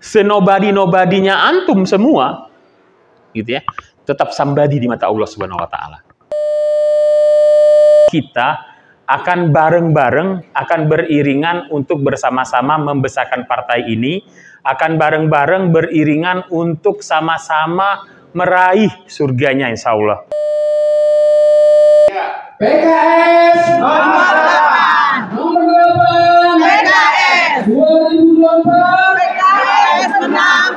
senobadi-nobadinya antum semua, gitu ya, tetap somebody di mata Allah Subhanahu wa taala. Kita akan bareng-bareng, akan beriringan untuk bersama-sama membesarkan partai ini, akan bareng-bareng beriringan untuk sama-sama meraih surganya insya Allah. PKS nomor 8, nomor 8 PKS 2024 PKS menang.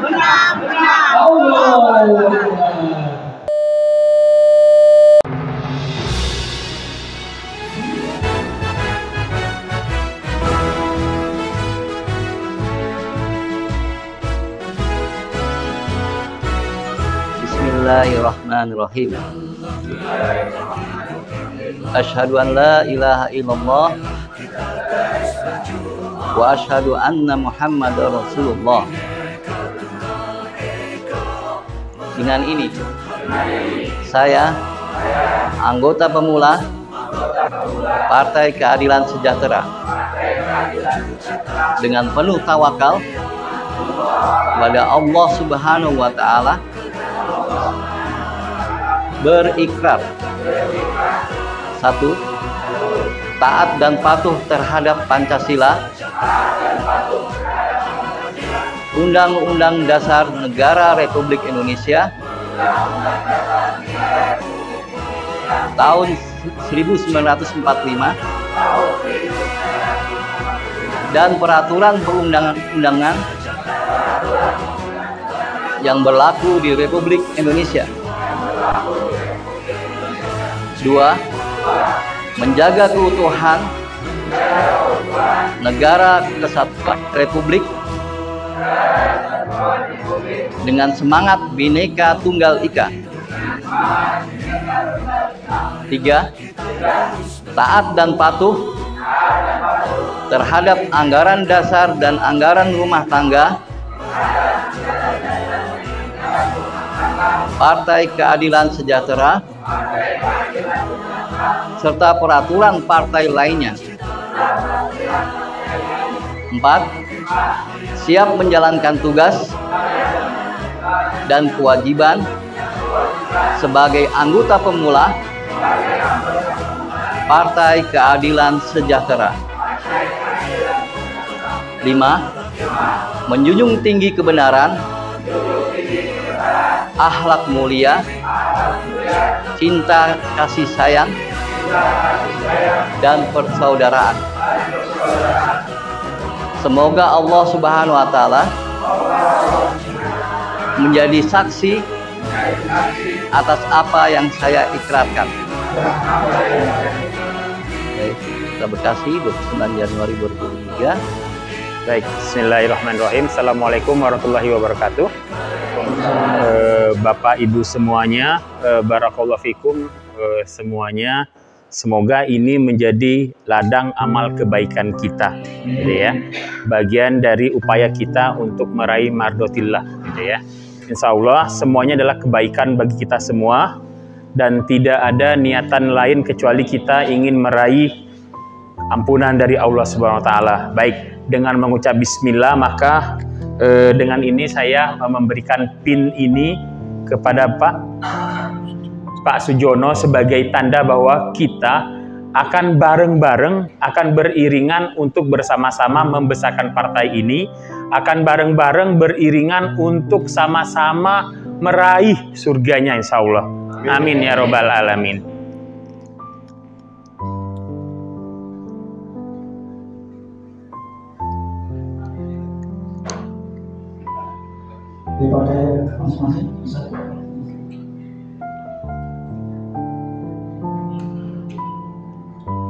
Allah. Bismillahirrahmanirrahim. Asyhadu an la ilaha illallah wa asyhadu anna Muhammadar Rasulullah. Dengan ini saya anggota pemula Partai Keadilan Sejahtera dengan penuh tawakal kepada Allah Subhanahu wa taala berikrar: 1. Taat dan patuh terhadap Pancasila, Undang-Undang Dasar Negara Republik Indonesia tahun 1945 dan peraturan perundang-undangan yang berlaku di Republik Indonesia. 2. Menjaga keutuhan negara kesatuan Republik dengan semangat Bhinneka Tunggal Ika. 3. Taat dan patuh terhadap anggaran dasar dan anggaran rumah tangga Partai Keadilan Sejahtera serta peraturan partai lainnya. 4. Siap menjalankan tugas dan kewajiban sebagai anggota pemula Partai Keadilan Sejahtera. 5. Menjunjung tinggi kebenaran, akhlak mulia, cinta kasih sayang, dan persaudaraan. Semoga Allah Subhanahu wa taala menjadi saksi atas apa yang saya ikrarkan. Baik, kita berkasih 29 Januari 2023. Baik, bismillahirrahmanirrahim. Assalamualaikum warahmatullahi wabarakatuh. Bapak Ibu semuanya, barakallahu fikum semuanya. Semoga ini menjadi ladang amal kebaikan kita, gitu ya. Bagian dari upaya kita untuk meraih mardotillah, gitu ya. Insya Allah semuanya adalah kebaikan bagi kita semua dan tidak ada niatan lain kecuali kita ingin meraih ampunan dari Allah Subhanahu wa taala. Baik, dengan mengucap bismillah maka dengan ini saya memberikan pin ini kepada Pak Sujono sebagai tanda bahwa kita akan bareng-bareng, akan beriringan untuk bersama-sama membesarkan partai ini, akan bareng-bareng beriringan untuk sama-sama meraih surganya insya Allah. Amin ya robbal alamin. dipakai masing-masing.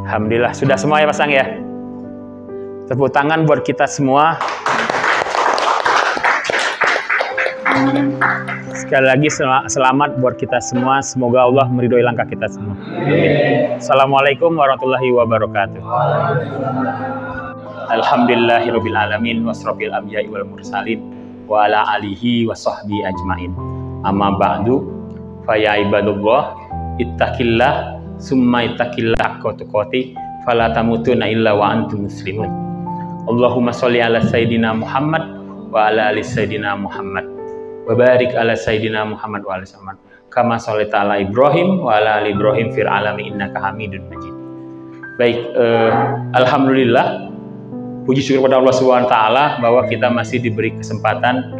Alhamdulillah sudah semua ya pasang ya. Tepuk tangan buat kita semua. Sekali lagi selamat buat kita semua. Semoga Allah meridhoi langkah kita semua. Amin. Assalamualaikum warahmatullahi wabarakatuh. Alhamdulillahirabbil alamin wasrofil anbiya'i wal mursalin wa ala alihi wa sahbihi ajmain. Amma ba'du fa ya ibadullah ittaqillah summa ittaqillah qatuqati fala tamutunna illa wa antum muslimun. Allahumma sholli ala sayidina Muhammad wa ala ali sayyidina Muhammad wa barik ala sayyidina Muhammad wa ala Muhammad kama sholaita ala Ibrahim wa ala ali Ibrahim fil alamin innaka Hamidun Majid. Baik, alhamdulillah, puji syukur kepada Allah Subhanahu wa taala bahwa kita masih diberi kesempatan,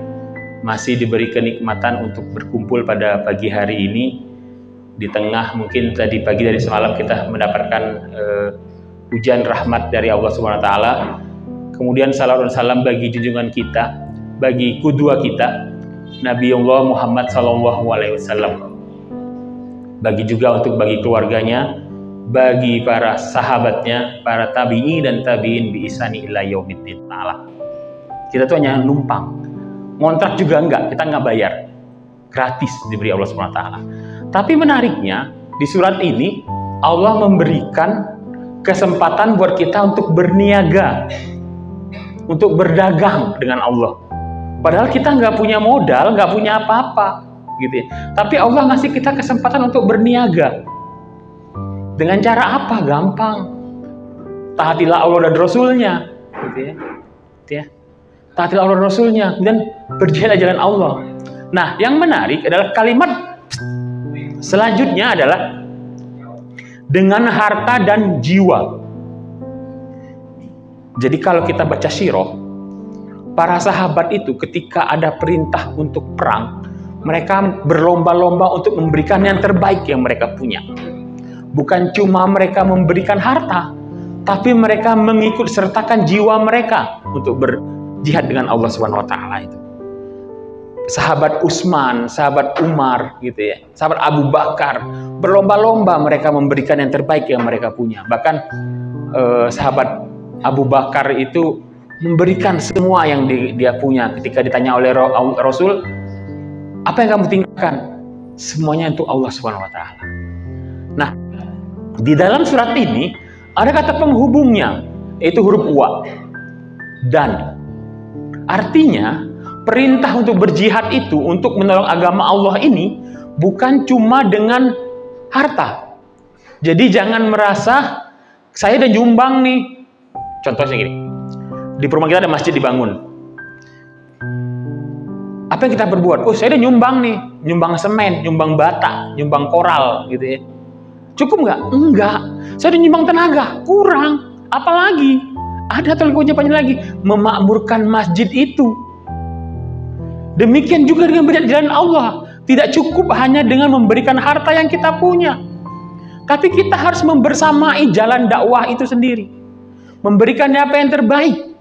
masih diberi kenikmatan untuk berkumpul pada pagi hari ini. Di tengah mungkin tadi pagi dari semalam kita mendapatkan hujan rahmat dari Allah Subhanahu wa taala. Kemudian salawat dan salam bagi junjungan kita, bagi kudua kita, Nabiullah Muhammad sallallahu alaihi wasallam. Bagi juga untuk bagi keluarganya, bagi para sahabatnya, para tabi'i dan tabi'in bi ihsani ila yaumiddin ta'ala. Kita tuh hanya numpang. Ngontrak juga enggak, kita enggak bayar. Gratis diberi Allah Subhanahu wa taala. Tapi menariknya, di surat ini Allah memberikan kesempatan buat kita untuk berniaga, untuk berdagang dengan Allah. Padahal kita nggak punya modal, nggak punya apa-apa, gitu ya. Tapi Allah ngasih kita kesempatan untuk berniaga. Dengan cara apa? Gampang. Taatilah Allah dan Rasulnya, gitu ya. Gitu ya. Taatilah Allah dan Rasulnya, dan berjihad jalan Allah. Nah, yang menarik adalah kalimat selanjutnya adalah dengan harta dan jiwa. Jadi kalau kita baca sirah, para sahabat itu ketika ada perintah untuk perang, mereka berlomba-lomba untuk memberikan yang terbaik yang mereka punya. Bukan cuma mereka memberikan harta, tapi mereka mengikut sertakan jiwa mereka untuk berjihad dengan Allah Subhanahu wa taala itu. Sahabat Utsman, sahabat Umar, gitu ya, sahabat Abu Bakar, berlomba-lomba mereka memberikan yang terbaik yang mereka punya. Bahkan sahabat Abu Bakar itu memberikan semua yang dia punya. Ketika ditanya oleh Rasul, apa yang kamu tinggalkan? Semuanya untuk Allah Subhanahu wa taala. Nah, di dalam surat ini ada kata penghubungnya, yaitu huruf wa. Dan artinya perintah untuk berjihad itu, untuk menolong agama Allah ini, bukan cuma dengan harta. Jadi jangan merasa, saya udah nyumbang nih. Contohnya gini, di rumah kita ada masjid dibangun. Apa yang kita berbuat? Oh, saya udah nyumbang nih. Nyumbang semen, nyumbang bata, nyumbang koral, gitu ya. Cukup nggak? Enggak. Saya udah nyumbang tenaga. Kurang. Apalagi? Ada kewajibannya lagi. Memakmurkan masjid itu. Demikian juga dengan berjihad di jalan Allah. Tidak cukup hanya dengan memberikan harta yang kita punya. Tapi kita harus membersamai jalan dakwah itu sendiri. Memberikannya apa yang terbaik.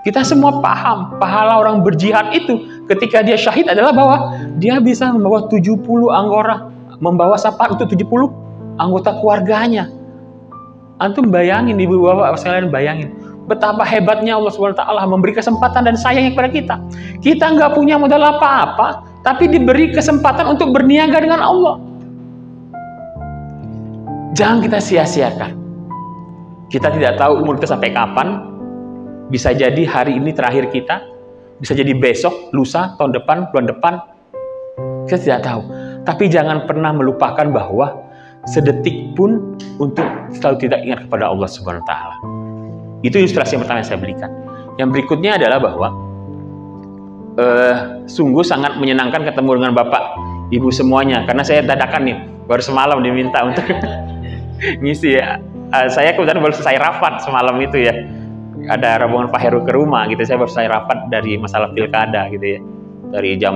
Kita semua paham, pahala orang berjihad itu ketika dia syahid adalah bahwa dia bisa membawa 70 anggota, membawa syafaat untuk 70 anggota keluarganya. Antum bayangin, ibu bapak sekalian bayangin. Betapa hebatnya Allah SWT memberi kesempatan dan sayangnya kepada kita. Kita nggak punya modal apa-apa, tapi diberi kesempatan untuk berniaga dengan Allah. Jangan kita sia-siakan. Kita tidak tahu umur kita sampai kapan. Bisa jadi hari ini terakhir kita, bisa jadi besok, lusa, tahun depan, bulan depan. Kita tidak tahu. Tapi jangan pernah melupakan bahwa sedetik pun untuk selalu tidak ingat kepada Allah Subhanahu wa taala. Itu ilustrasi yang pertama yang saya berikan. Yang berikutnya adalah bahwa sungguh sangat menyenangkan ketemu dengan Bapak, Ibu semuanya. Karena saya dadakan nih, baru semalam diminta untuk ngisi ya. Saya kebetulan baru selesai rapat semalam itu ya. Ada rombongan Pak Heru ke rumah gitu. Saya baru selesai rapat dari masalah pilkada gitu ya. Dari jam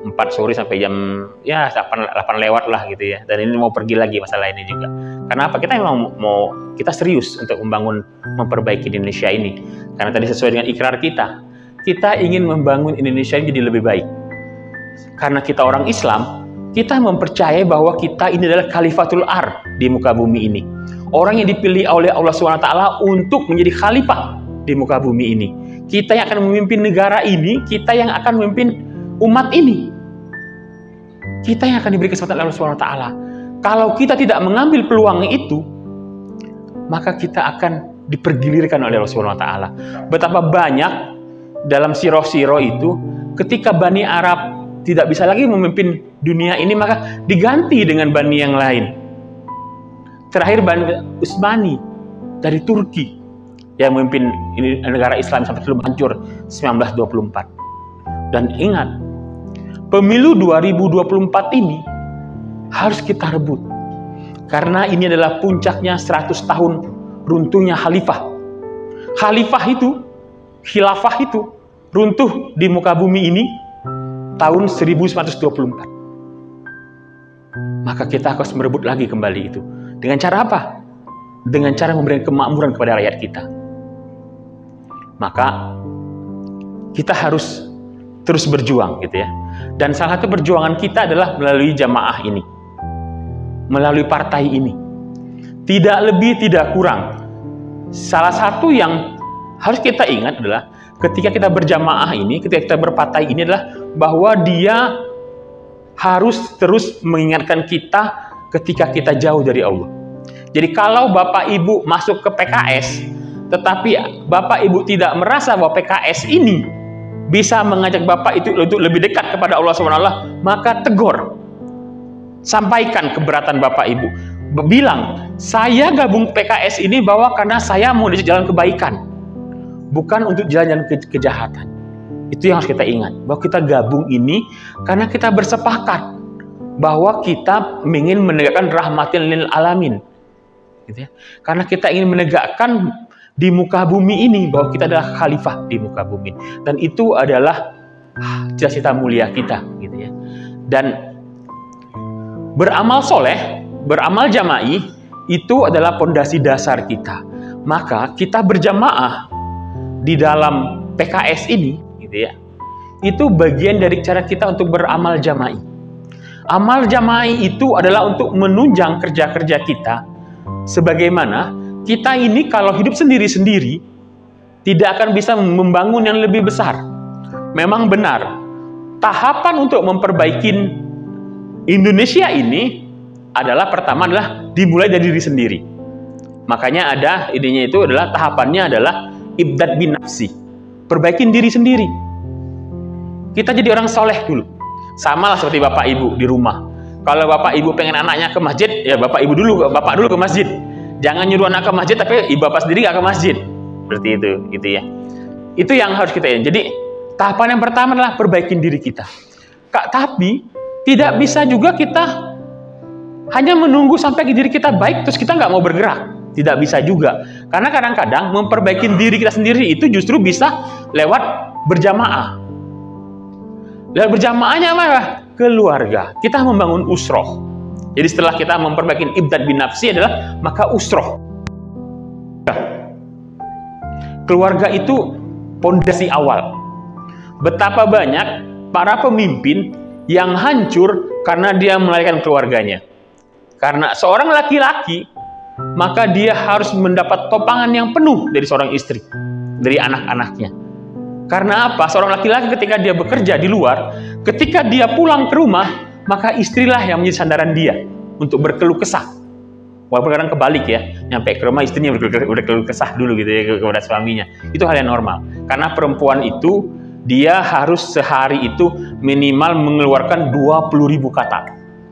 4 sore sampai jam ya 8 lewat lah gitu ya. Dan ini mau pergi lagi masalah ini juga. Karena apa? Kita memang mau kita serius untuk memperbaiki Indonesia ini. Karena tadi sesuai dengan ikrar kita. Kita ingin membangun Indonesia ini jadi lebih baik. Karena kita orang Islam, kita mempercayai bahwa kita ini adalah khalifatul ar di muka bumi ini. Orang yang dipilih oleh Allah SWT untuk menjadi khalifah di muka bumi ini. Kita yang akan memimpin negara ini, kita yang akan memimpin umat ini. Kita yang akan diberi kesempatan oleh Allah SWT. Kalau kita tidak mengambil peluang itu, maka kita akan dipergilirkan oleh Allah SWT. Betapa banyak dalam sirah-sirah itu, ketika Bani Arab tidak bisa lagi memimpin dunia ini, maka diganti dengan Bani yang lain. Terakhir Bani Utsmani dari Turki. yang memimpin negara Islam sampai sebelum hancur 1924. Dan ingat, pemilu 2024 ini harus kita rebut. Karena ini adalah puncaknya 100 tahun runtuhnya khalifah. Khalifah itu, khilafah itu runtuh di muka bumi ini tahun 1924. Maka kita harus merebut lagi kembali itu. Dengan cara apa? Dengan cara memberikan kemakmuran kepada rakyat kita. Maka kita harus terus berjuang gitu ya. Dan salah satu perjuangan kita adalah melalui jamaah ini. Melalui partai ini. Tidak lebih, tidak kurang. Salah satu yang harus kita ingat adalah ketika kita berjamaah ini, ketika kita berpartai ini adalah bahwa dia harus terus mengingatkan kita ketika kita jauh dari Allah. Jadi kalau Bapak Ibu masuk ke PKS, tetapi Bapak Ibu tidak merasa bahwa PKS ini bisa mengajak Bapak itu untuk lebih dekat kepada Allah SWT, maka tegur. Sampaikan keberatan Bapak Ibu. Bilang, saya gabung PKS ini bahwa karena saya mau di jalan kebaikan. Bukan untuk jalan-jalan kejahatan. Itu yang harus kita ingat. Bahwa kita gabung ini karena kita bersepakat bahwa kita ingin menegakkan rahmatil lil alamin. Gitu ya. Karena kita ingin menegakkan di muka bumi ini bahwa kita adalah khalifah di muka bumi, dan itu adalah cita-cita mulia kita gitu ya. Dan beramal soleh, beramal jama'i itu adalah pondasi dasar kita. Maka kita berjamaah di dalam PKS ini gitu ya, itu bagian dari cara kita untuk beramal jama'i. Amal jama'i itu adalah untuk menunjang kerja-kerja kita, sebagaimana kita ini kalau hidup sendiri-sendiri tidak akan bisa membangun yang lebih besar. Memang benar, tahapan untuk memperbaiki Indonesia ini adalah pertama adalah dimulai dari diri sendiri. Makanya ada idenya itu adalah tahapannya adalah ibdad bin nafsi, perbaikin diri sendiri. Kita jadi orang soleh dulu. Sama lah seperti Bapak Ibu di rumah. Kalau Bapak Ibu pengen anaknya ke masjid, ya Bapak dulu ke masjid. Jangan nyuruh anak ke masjid, tapi ibu bapak sendiri gak ke masjid. Seperti itu, gitu ya. Itu yang harus kita ingat. Jadi, tahapan yang pertama adalah perbaikin diri kita. Tapi, tidak bisa juga kita hanya menunggu sampai diri kita baik, terus kita nggak mau bergerak. Tidak bisa juga. Karena kadang-kadang memperbaiki diri kita sendiri itu justru bisa lewat berjamaah. Lewat berjamaahnya apa? Keluarga. Kita membangun usroh. Jadi setelah kita memperbaiki ibdad bin nafsi adalah maka usroh. Keluarga itu pondasi awal. Betapa banyak para pemimpin yang hancur karena dia melahirkan keluarganya. Karena seorang laki-laki, maka dia harus mendapat topangan yang penuh dari seorang istri, dari anak-anaknya. Karena apa? Seorang laki-laki ketika dia bekerja di luar, ketika dia pulang ke rumah, maka istrilah yang menjadi sandaran dia untuk berkeluh kesah. Walaupun kadang kebalik ya, nyampe ke rumah istrinya berkeluh kesah dulu gitu ya kepada suaminya. Itu hal yang normal. Karena perempuan itu dia harus sehari itu minimal mengeluarkan 20.000 kata.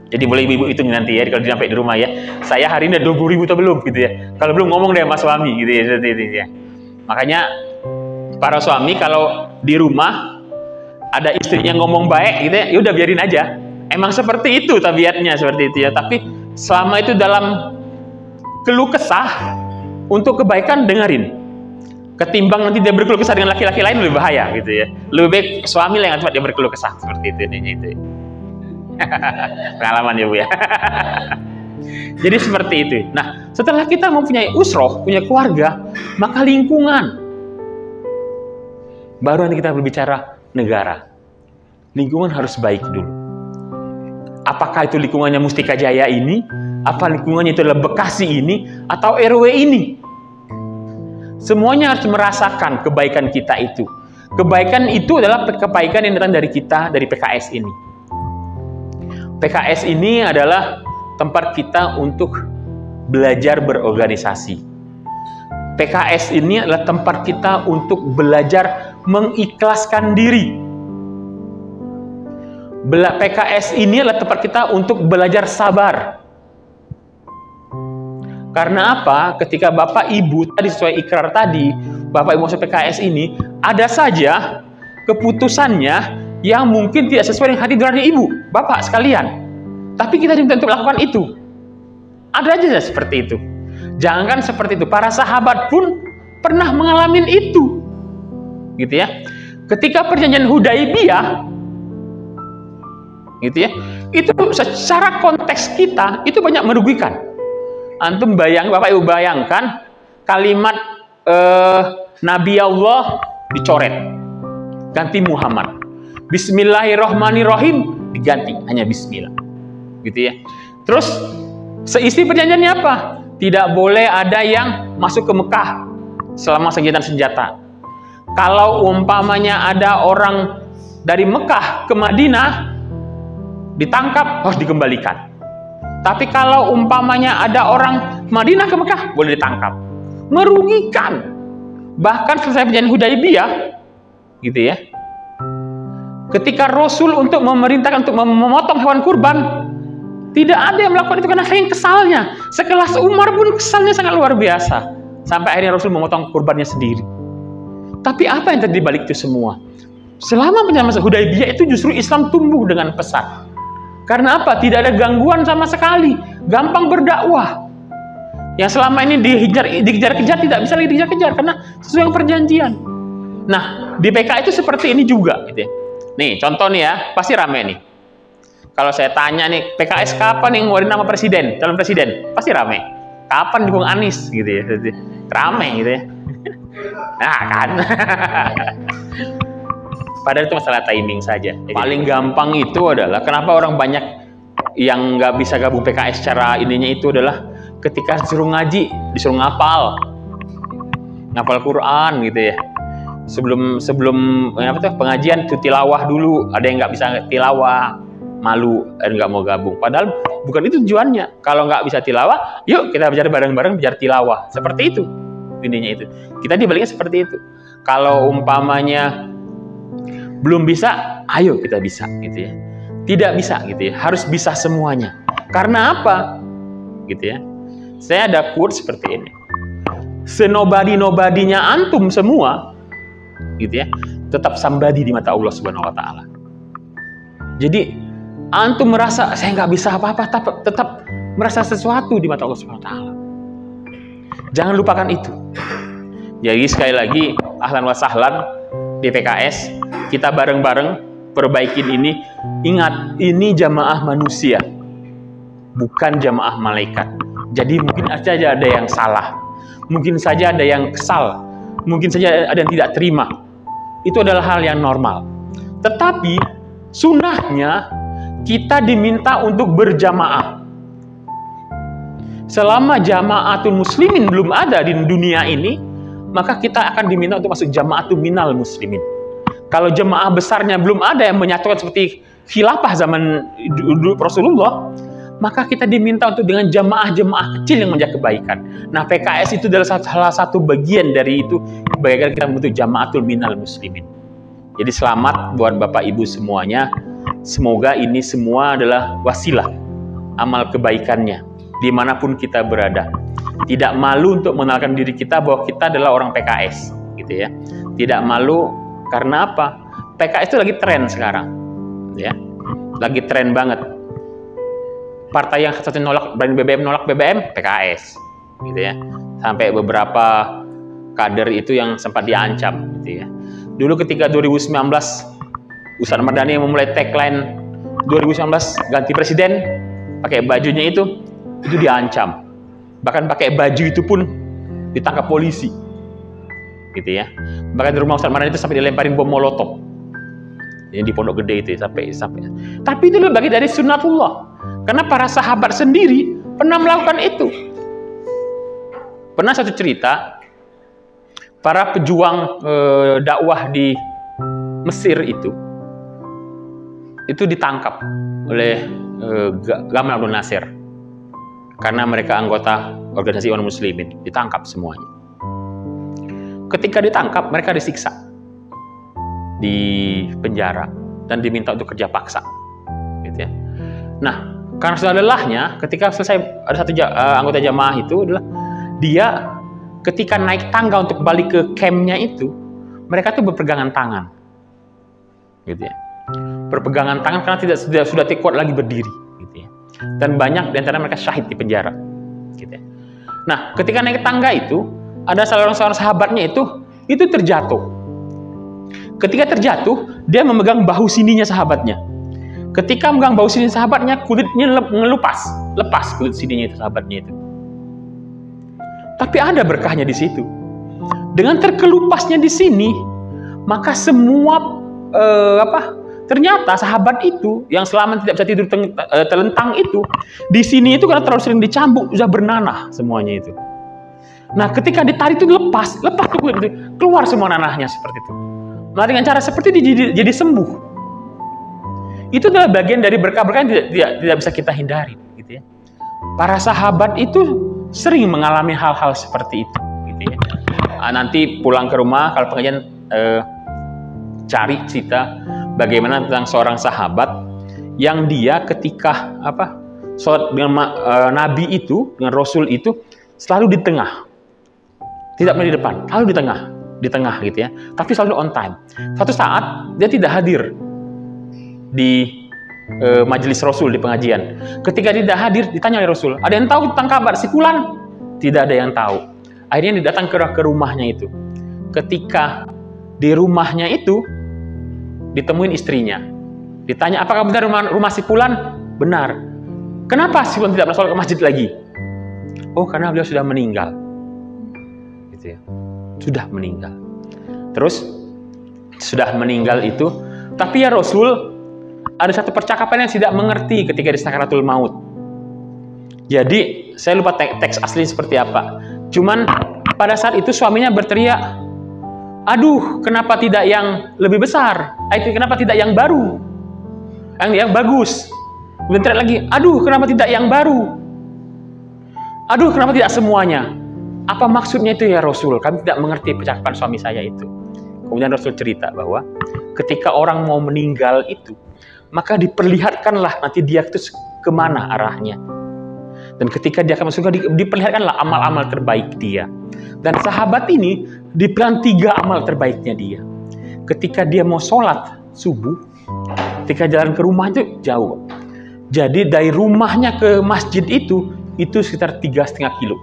Jadi boleh ibu-ibu itu nanti ya kalau sampai di rumah ya. Saya hari ini ada 20.000 atau belum gitu ya. Kalau belum ngomong deh sama suami gitu ya, seperti itu ya. Makanya para suami kalau di rumah ada istrinya ngomong baik gitu ya, udah biarin aja. Emang seperti itu tabiatnya seperti itu ya. Tapi selama itu dalam keluh kesah untuk kebaikan dengerin. Ketimbang nanti dia berkeluh kesah dengan laki-laki lain lebih bahaya gitu ya. Lebih baik suami lah yang tempat dia berkeluh kesah seperti itu itu. Pengalaman ya Bu ya. Jadi seperti itu. Nah, setelah kita mempunyai usroh, punya keluarga, maka lingkungan. Baru nanti kita berbicara negara. Lingkungan harus baik dulu. Apakah itu lingkungannya Mustika Jaya ini? Apa lingkungannya itu adalah Bekasi ini? Atau RW ini? Semuanya harus merasakan kebaikan kita itu. Kebaikan itu adalah kebaikan yang datang dari kita, dari PKS ini. PKS ini adalah tempat kita untuk belajar berorganisasi. PKS ini adalah tempat kita untuk belajar mengikhlaskan diri. PKS ini adalah tempat kita untuk belajar sabar. Karena apa? Ketika Bapak Ibu tadi sesuai ikrar tadi, Bapak Ibu masuk PKS ini, ada saja keputusannya yang mungkin tidak sesuai dengan hati nurani Ibu, Bapak sekalian. Tapi kita diminta untuk melakukan itu. Ada aja seperti itu. Jangan seperti itu. Para sahabat pun pernah mengalami itu. Gitu ya. Ketika perjanjian Hudaibiyah, gitu ya, itu secara konteks kita itu banyak merugikan. Antum Bapak Ibu bayangkan kalimat Nabi Allah dicoret, ganti Muhammad. Bismillahirrohmanirrohim diganti hanya Bismillah, gitu ya. Terus seisi perjanjiannya apa? Tidak boleh ada yang masuk ke Mekah selama kegiatan senjata. Kalau umpamanya ada orang dari Mekah ke Madinah ditangkap, harus dikembalikan. Tapi kalau umpamanya ada orang Madinah ke Mekah, boleh ditangkap. Merugikan. Bahkan selesai perjanjian Hudaibiyah, gitu ya. Ketika Rasul untuk memerintahkan untuk memotong hewan kurban, tidak ada yang melakukan itu karena saking kesalnya. Sekelas Umar pun kesalnya sangat luar biasa. Sampai akhirnya Rasul memotong kurbannya sendiri. Tapi apa yang terjadi balik itu semua? Selama perjanjian Hudaibiyah itu justru Islam tumbuh dengan pesat. Karena apa? Tidak ada gangguan sama sekali. Gampang berdakwah. Yang selama ini dikejar-kejar tidak bisa lagi dikejar-kejar karena sesuai dengan perjanjian. Nah, di PK itu seperti ini juga, gitu ya. Nih, contoh nih ya, pasti rame nih. Kalau saya tanya nih, PKS kapan yang ngeluarin nama presiden, calon presiden? Pasti rame. Kapan dukung Anies, gitu ya. Rame, gitu ya. Nah, kan. Padahal itu masalah timing saja. Paling gampang itu adalah kenapa orang banyak yang nggak bisa gabung PKS secara ininya itu adalah ketika disuruh ngaji, disuruh ngapal Quran gitu ya. Sebelum pengajian itu tilawah dulu. Ada yang nggak bisa tilawah, malu dan nggak mau gabung. Padahal bukan itu tujuannya. Kalau nggak bisa tilawah, yuk kita belajar bareng-bareng belajar tilawah. Seperti itu intinya itu. Kita dibaliknya seperti itu. Kalau umpamanya belum bisa, ayo kita bisa gitu ya. Tidak bisa gitu ya, harus bisa semuanya. Karena apa? Gitu ya. Saya ada quote seperti ini. Senobadi-nobadinya antum semua gitu ya, tetap somebody di mata Allah Subhanahu wa taala. Jadi antum merasa saya nggak bisa apa-apa, tetap merasa sesuatu di mata Allah Subhanahu wa taala. Jangan lupakan itu. Jadi sekali lagi ahlan wa sahlan di PKS, kita bareng-bareng perbaikin ini. Ingat, ini jamaah manusia, bukan jamaah malaikat. Jadi mungkin saja ada yang salah, mungkin saja ada yang kesal, mungkin saja ada yang tidak terima. Itu adalah hal yang normal. Tetapi sunnahnya kita diminta untuk berjamaah. Selama jamaatul muslimin belum ada di dunia ini, maka kita akan diminta untuk masuk jamaatul minal muslimin. Kalau jemaah besarnya belum ada yang menyatukan seperti khilafah zaman dulu Rasulullah, maka kita diminta untuk dengan jemaah-jemaah kecil yang menjaga kebaikan. Nah, PKS itu adalah salah satu bagian dari itu, bagaimana kita membentuk jamaatul minal muslimin. Jadi selamat buat Bapak Ibu semuanya. Semoga ini semua adalah wasilah amal kebaikannya dimanapun kita berada. Tidak malu untuk mengenalkan diri kita bahwa kita adalah orang PKS, gitu ya. Tidak malu karena apa? PKS itu lagi tren sekarang, ya. Lagi tren banget. Partai yang satu nolak BBM, PKS, gitu ya. Sampai beberapa kader itu yang sempat diancam, gitu ya. Dulu ketika 2019 Ustadz Mardani yang memulai tagline 2019 ganti presiden, pakai bajunya itu diancam. Bahkan pakai baju itu pun ditangkap polisi, gitu ya. Bahkan di rumah Ustadz Mardani itu sampai dilemparin bom molotov. Ini di Pondok Gede itu sampai. Tapi itu bagian dari sunnatullah. Karena para sahabat sendiri pernah melakukan itu. Pernah satu cerita, para pejuang dakwah di Mesir itu ditangkap oleh Gamal Abdel Nasser. Karena mereka anggota organisasi Ikhwanul Muslimin, ditangkap semuanya. Ketika ditangkap, mereka disiksa di penjara dan diminta untuk kerja paksa, gitu ya. Nah, Karena sudah lelahnya, ketika selesai ada satu anggota jamaah itu adalah dia ketika naik tangga untuk balik ke campnya itu, mereka tuh berpegangan tangan, gitu ya. Berpegangan tangan karena sudah tidak kuat lagi berdiri, gitu ya. Dan banyak di antara mereka syahid di penjara, gitu ya. Nah, ketika naik tangga itu ada salah seorang sahabatnya itu terjatuh. Ketika terjatuh, dia memegang bahu sininya sahabatnya. Ketika memegang bahu sini sahabatnya, kulitnya lepas kulit sininya itu sahabatnya itu. Tapi ada berkahnya di situ. Dengan terkelupasnya di sini, maka semua ternyata sahabat itu yang selama tidak bisa tidur telentang itu, di sini itu karena terlalu sering dicambuk, sudah bernanah semuanya itu. Nah, ketika ditarik itu lepas tuh kulit itu, keluar semua nanahnya seperti itu. Nah, dengan cara seperti itu jadi sembuh. Itu adalah bagian dari berkah-berkah yang tidak bisa kita hindari, gitu ya. Para sahabat itu sering mengalami hal-hal seperti itu, gitu ya. Nanti pulang ke rumah kalau pengajian cari cerita bagaimana tentang seorang sahabat yang dia ketika sholat dengan Nabi itu, dengan Rasul itu selalu di tengah, tidak pernah di depan, selalu di tengah gitu ya. Tapi selalu on time. Suatu saat dia tidak hadir di majelis Rasul di pengajian. Ketika dia tidak hadir, ditanya oleh Rasul, ada yang tahu tentang kabar si fulan? Tidak ada yang tahu. Akhirnya dia datang ke rumahnya itu. Ketika di rumahnya itu ditemuin istrinya. Ditanya, apakah benar rumah si fulan? Benar. Kenapa si fulan tidak sholat ke masjid lagi? Oh, karena beliau sudah meninggal. Gitu ya. Sudah meninggal. Terus sudah meninggal itu, tapi ya Rasul, ada satu percakapan yang tidak mengerti ketika di sakaratul maut. Jadi, saya lupa teks asli seperti apa. Cuman pada saat itu suaminya berteriak, aduh, kenapa tidak yang lebih besar? Kenapa tidak yang baru? Yang bagus. Kemudian teriak lagi, aduh, kenapa tidak yang baru? Aduh, kenapa tidak semuanya? Apa maksudnya itu ya Rasul? Kami tidak mengerti percakapan suami saya itu. Kemudian Rasul cerita bahwa ketika orang mau meninggal itu, maka diperlihatkanlah nanti dia itu kemana arahnya. Dan ketika dia akan masuk surga, diperlihatkanlah amal-amal terbaik dia. Dan sahabat ini diberikan 3 amal terbaiknya dia. Ketika dia mau sholat subuh, ketika jalan ke rumah itu jauh. Jadi dari rumahnya ke masjid itu sekitar 3,5 kilo.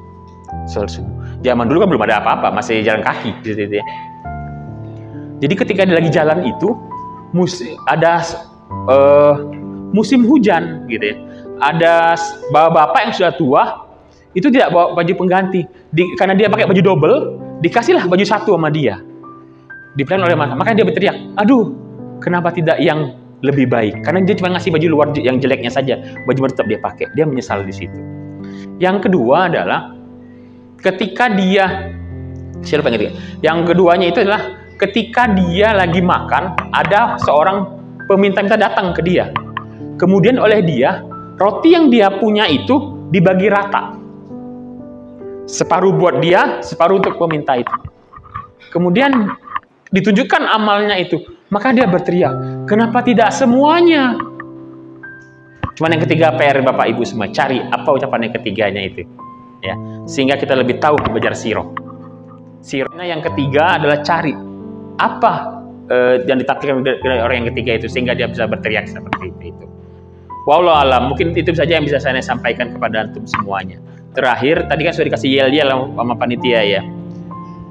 Sholat subuh. Zaman dulu kan belum ada apa-apa, masih jalan kaki. Gitu ya. Jadi ketika dia lagi jalan itu, ada musim hujan gitu ya. Ada bapak-bapak yang sudah tua itu tidak bawa baju pengganti, karena dia pakai baju double, dikasihlah baju satu sama dia. Diberikan oleh maka dia berteriak, aduh, kenapa tidak yang lebih baik? Karena dia cuma ngasih baju luar yang jeleknya saja, baju tetap dia pakai. Dia menyesal di situ. Yang kedua adalah ketika dia, yang keduanya itu adalah ketika dia lagi makan, ada seorang peminta-minta datang ke dia. Kemudian oleh dia, roti yang dia punya itu dibagi rata. Separuh buat dia, separuh untuk peminta itu. Kemudian ditunjukkan amalnya itu. Maka dia berteriak, kenapa tidak semuanya? Cuman yang ketiga PR Bapak Ibu semua, cari apa ucapan yang ketiganya itu. Ya, sehingga kita lebih tahu belajar sirah. Sirahnya yang ketiga adalah cari apa yang ditampilkan dari orang yang ketiga itu sehingga dia bisa berteriak seperti itu. Wallahu alam, mungkin itu saja yang bisa saya sampaikan kepada antum semuanya. Terakhir, tadi kan sudah dikasih yel-yel sama panitia ya.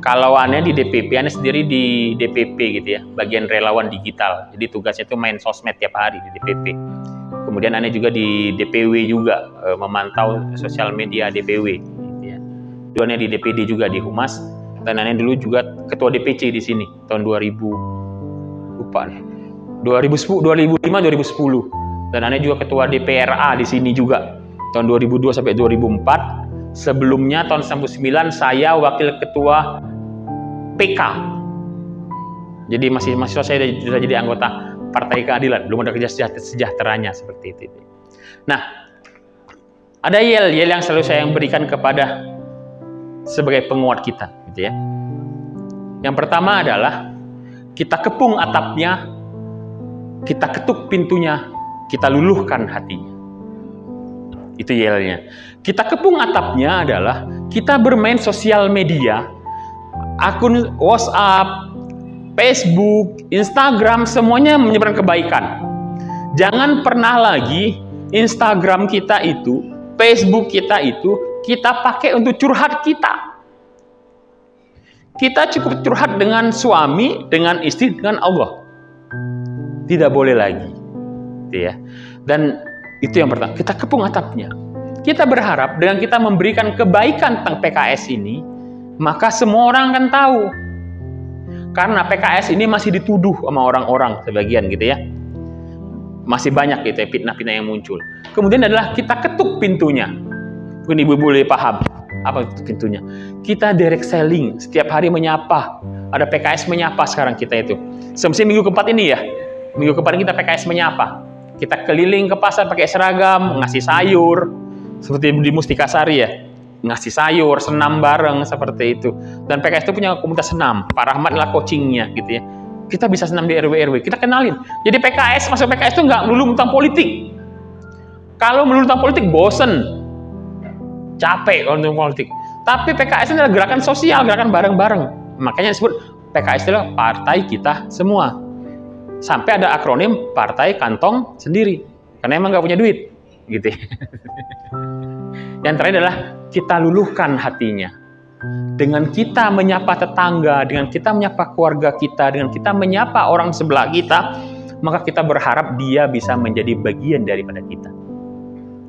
Kalau aneh di DPP, aneh sendiri di DPP gitu ya, bagian relawan digital. Jadi tugasnya itu main sosmed tiap hari di DPP. Kemudian aneh juga di DPW juga, memantau sosial media DPW. Gitu ya. Dulu aneh di DPD juga di Humas. Dan aneh dulu juga ketua DPC di sini tahun 2000 lupa nih 2005 2010 dan aneh juga ketua DPRA di sini juga tahun 2002 sampai 2004. Sebelumnya tahun 1999 saya wakil ketua PK. Jadi masih mahasiswa, saya sudah jadi anggota Partai Keadilan, belum ada kerja sejahteranya seperti itu. Nah, ada yel-yel yang selalu saya berikan kepada sebagai penguat kita, gitu ya. Yang pertama adalah kita kepung atapnya, kita ketuk pintunya, kita luluhkan hatinya. Itu yelnya. Kita kepung atapnya adalah kita bermain sosial media, akun WhatsApp, Facebook, Instagram, semuanya menyebarkan kebaikan. Jangan pernah lagi Instagram kita itu, Facebook kita itu, kita pakai untuk curhat kita. Kita cukup curhat dengan suami, dengan istri, dengan Allah. Tidak boleh lagi. Gitu ya. Dan itu yang pertama, kita kepung atapnya. Kita berharap dengan kita memberikan kebaikan tentang PKS ini, maka semua orang akan tahu. Karena PKS ini masih dituduh sama orang-orang sebagian gitu ya. Masih banyak gitu ya fitnah-fitnah yang muncul. Kemudian adalah kita ketuk pintunya. Mungkin ibu boleh paham apa itu pintunya. Kita direct selling, setiap hari menyapa. Ada PKS menyapa sekarang kita itu. Semestinya minggu keempat ini ya. Minggu keempat ini kita PKS menyapa. Kita keliling ke pasar pakai seragam, ngasih sayur. Seperti di Mustikasari ya. Ngasih sayur, senam bareng seperti itu. Dan PKS itu punya komunitas senam. Pak Rahmat adalah coachingnya gitu ya. Kita bisa senam di RW-RW. Kita kenalin. Jadi PKS, masuk PKS itu nggak melulu tentang politik. Kalau melulu tentang politik, bosen. Capek kalau tentang politik. Tapi PKS ini adalah gerakan sosial, gerakan bareng-bareng. Makanya disebut PKS itu adalah partai kita semua. Sampai ada akronim partai kantong sendiri. Karena emang nggak punya duit. Gitu. Yang terakhir adalah kita luluhkan hatinya. Dengan kita menyapa tetangga, dengan kita menyapa keluarga kita, dengan kita menyapa orang sebelah kita, maka kita berharap dia bisa menjadi bagian daripada kita.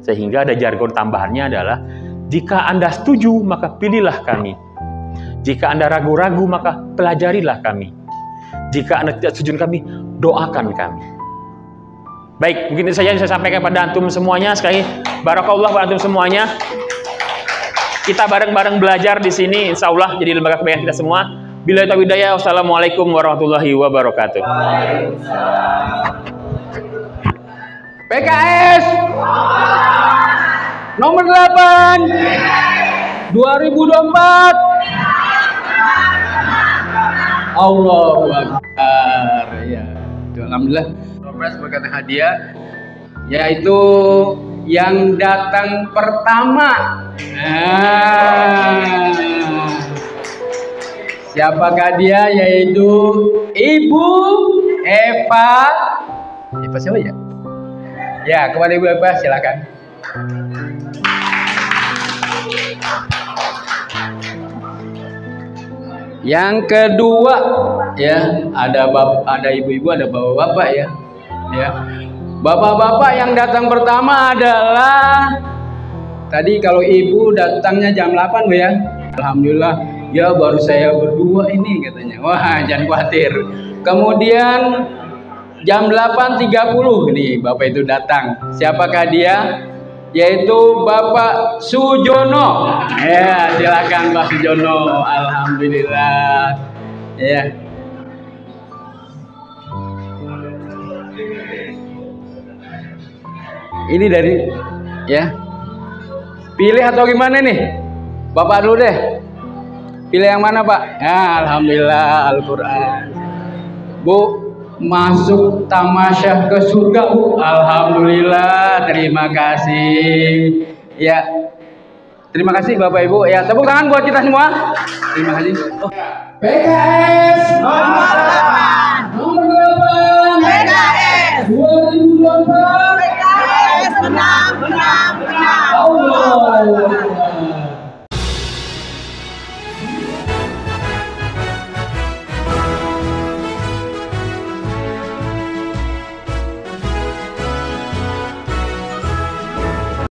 Sehingga ada jargon tambahannya adalah, jika Anda setuju, maka pilihlah kami. Jika Anda ragu-ragu, maka pelajarilah kami. Jika Anda tidak setuju kami, doakan kami. Baik, mungkin itu saja yang saya sampaikan pada antum semuanya. Sekali barakallah pada antum semuanya. Kita bareng-bareng belajar di sini, insya Allah jadi lembaga kebaikan kita semua. Billahi taufiq hidayah. Wassalamualaikum warahmatullahi wabarakatuh. PKS nomor 8 2024. Allahu Akbar. Ya, alhamdulillah. Progres berkata hadiah, yaitu yang datang pertama. Siapakah dia? Yaitu Ibu Eva. Eva siapa ya? Ya, kepada Ibu Eva silakan. Yang kedua, ya, ada ibu-ibu, ada bapak-bapak ya. Ya. Bapak-bapak yang datang pertama adalah tadi kalau ibu datangnya jam 8 Bu ya. Alhamdulillah, ya baru saya berdua ini katanya. Wah, jangan khawatir. Kemudian jam 8.30 nih Bapak itu datang. Siapakah dia? Yaitu Bapak Sujono. Ya, silakan Pak Sujono. Alhamdulillah. Ya. Ini dari ya. Pilih atau gimana nih? Bapak dulu deh. Pilih yang mana, Pak? Ya, alhamdulillah Al-Qur'an. Bu, masuk tamasya ke surga, Bu. Alhamdulillah, terima kasih. Ya. Terima kasih Bapak Ibu. Ya, tepuk tangan buat kita semua. Terima kasih. Oh. PKS nomor 8. Nomor 8. PKS 2024.